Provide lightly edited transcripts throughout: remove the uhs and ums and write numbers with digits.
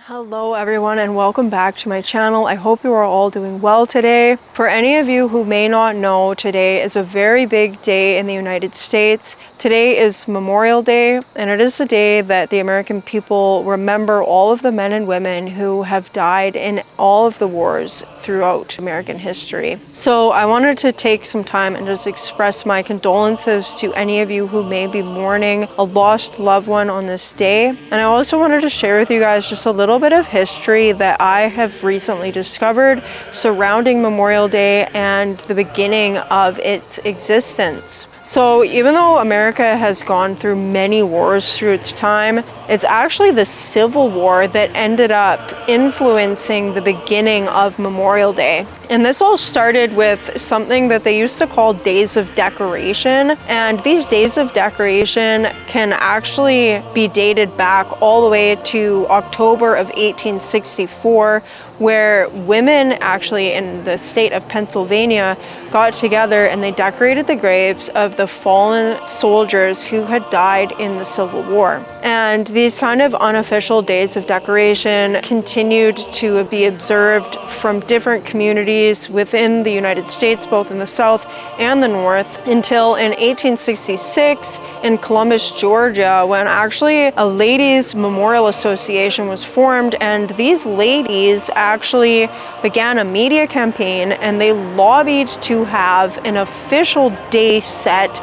Hello everyone and welcome back to my channel. I hope you are all doing well today. For any of you who may not know, today is a very big day in the United States. Today is Memorial Day, and it is the day that the American people remember all of the men and women who have died in all of the wars throughout American history. So I wanted to take some time and just express my condolences to any of you who may be mourning a lost loved one on this day. And I also wanted to share with you guys just a little bit of history that I have recently discovered surrounding Memorial Day and the beginning of its existence. So even though America has gone through many wars through its time, it's actually the Civil War that ended up influencing the beginning of Memorial Day. And this all started with something that they used to call Days of Decoration. And these Days of Decoration can actually be dated back all the way to October of 1864, where women actually in the state of Pennsylvania got together and they decorated the graves of the fallen soldiers who had died in the Civil War. And these kind of unofficial days of decoration continued to be observed from different communities within the United States, both in the South and the North, until in 1866 in Columbus, Georgia, when actually a ladies' memorial association was formed. And these ladies actually began a media campaign and they lobbied to have an official day set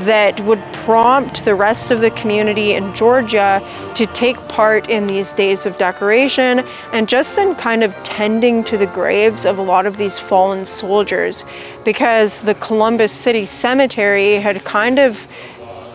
that would prompt the rest of the community in Georgia to take part in these days of decoration and just in kind of tending to the graves of a lot of these fallen soldiers, because the Columbus City Cemetery had kind of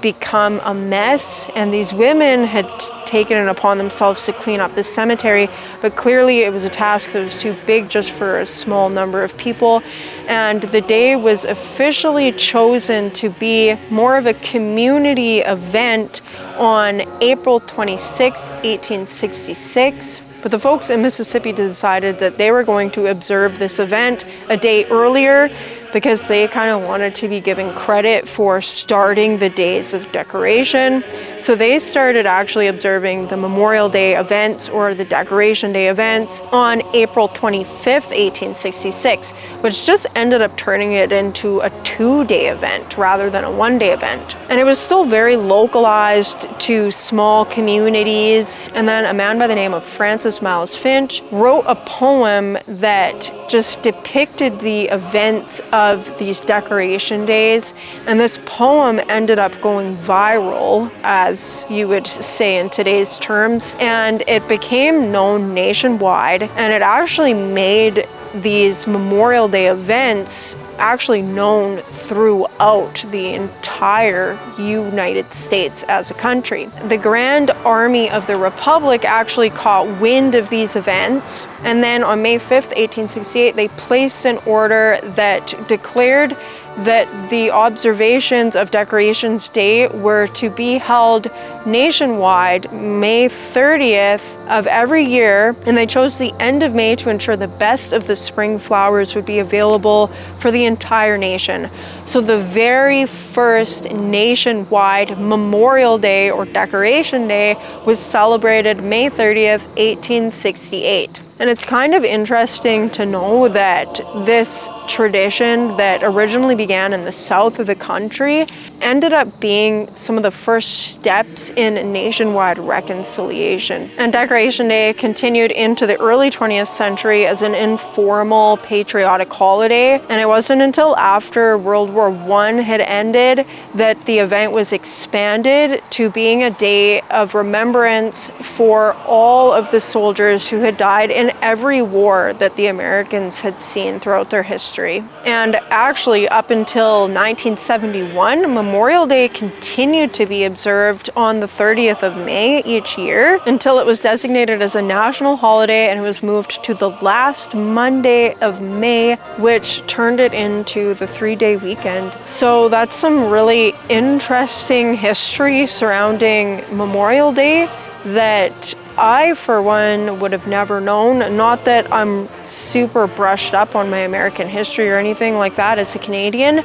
become a mess, and these women had taken it upon themselves to clean up the cemetery, but clearly it was a task that was too big just for a small number of people. And the day was officially chosen to be more of a community event on April 26, 1866. But the folks in Mississippi decided that they were going to observe this event a day earlier because they kind of wanted to be given credit for starting the days of decoration. So they started actually observing the Memorial Day events or the Decoration Day events on April 25th, 1866, which just ended up turning it into a two-day event rather than a one-day event. And it was still very localized to small communities. And then a man by the name of Francis Miles Finch wrote a poem that just depicted the events of these decoration days, and this poem ended up going viral, as you would say in today's terms, and it became known nationwide, and it actually made these Memorial Day events actually known throughout the entire United States as a country. The Grand Army of the Republic actually caught wind of these events, and then on May 5th, 1868, they placed an order that declared that the observations of Decorations Day were to be held nationwide May 30th of every year, and they chose the end of May to ensure the best of the spring flowers would be available for the entire nation. So the very first nationwide Memorial Day or Decoration Day was celebrated May 30th, 1868. And it's kind of interesting to know that this tradition that originally began in the south of the country ended up being some of the first steps in nationwide reconciliation. And Decoration Day continued into the early 20th century as an informal patriotic holiday. And it wasn't until after World War I had ended that the event was expanded to being a day of remembrance for all of the soldiers who had died in every war that the Americans had seen throughout their history. And actually, up until 1971, Memorial Day continued to be observed on the 30th of May each year until it was designated as a national holiday, and it was moved to the last Monday of May, which turned it into the 3-day weekend. So that's some really interesting history surrounding Memorial Day that I, for one, would have never known. Not that I'm super brushed up on my American history or anything like that as a Canadian,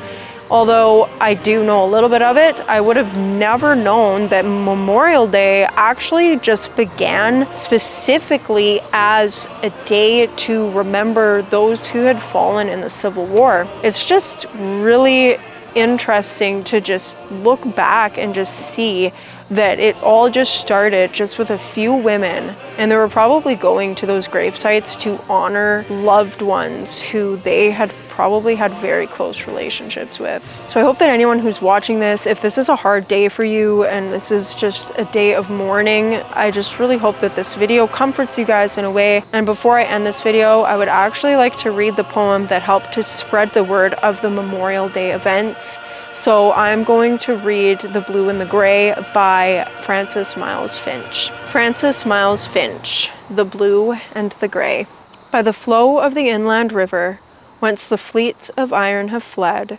Although I do know a little bit of it, I would have never known that Memorial Day actually just began specifically as a day to remember those who had fallen in the Civil War. It's just really interesting to just look back and just see that it all just started just with a few women, and they were probably going to those grave sites to honor loved ones who they had probably had very close relationships with. So I hope that anyone who's watching this, if this is a hard day for you and this is just a day of mourning, I just really hope that this video comforts you guys in a way. And before I end this video, I would actually like to read the poem that helped to spread the word of the Memorial Day events. So I'm going to read The Blue and the Gray by Frances Miles Finch. Frances Miles Finch, The Blue and the Gray. By the flow of the inland river, whence the fleets of iron have fled,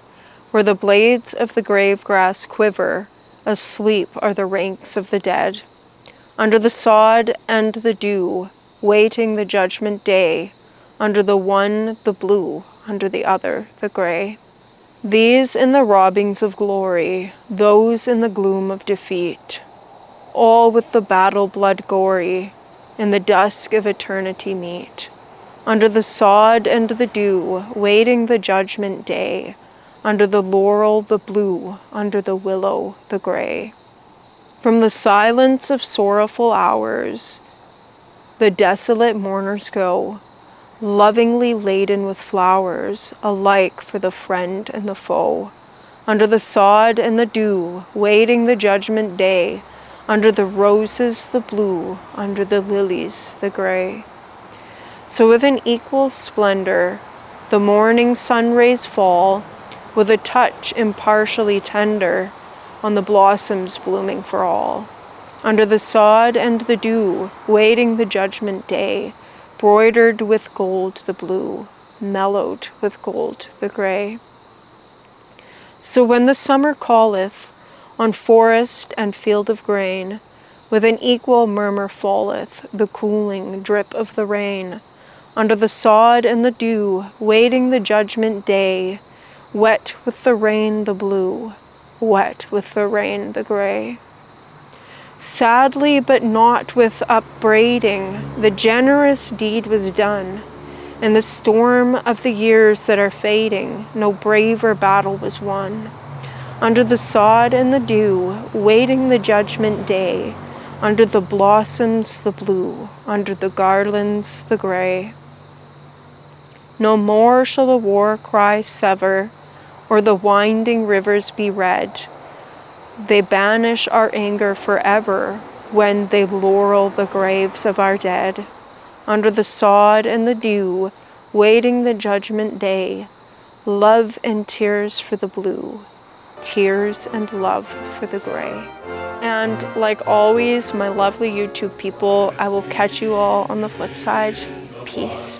where the blades of the grave grass quiver, asleep are the ranks of the dead. Under the sod and the dew, waiting the judgment day, under the one the blue, under the other the gray. These in the robbings of glory, those in the gloom of defeat, all with the battle blood gory, in the dusk of eternity meet. Under the sod and the dew, waiting the judgment day, under the laurel the blue, under the willow the gray. From the silence of sorrowful hours, the desolate mourners go, lovingly laden with flowers, alike for the friend and the foe. Under the sod and the dew, waiting the judgment day, under the roses the blue, under the lilies the gray. So with an equal splendor, the morning sun rays fall, with a touch impartially tender, on the blossoms blooming for all. Under the sod and the dew, waiting the judgment day, broidered with gold the blue, mellowed with gold the gray. So when the summer calleth, on forest and field of grain, with an equal murmur falleth the cooling drip of the rain. Under the sod and the dew, waiting the judgment day, wet with the rain the blue, wet with the rain the gray. Sadly, but not with upbraiding, the generous deed was done. In the storm of the years that are fading, no braver battle was won. Under the sod and the dew, waiting the judgment day, under the blossoms the blue, under the garlands the gray. No more shall the war cry sever, or the winding rivers be red. They banish our anger forever when they laurel the graves of our dead. Under the sod and the dew, waiting the judgment day, love and tears for the blue, tears and love for the gray. And like always, my lovely YouTube people, I will catch you all on the flip side. Peace.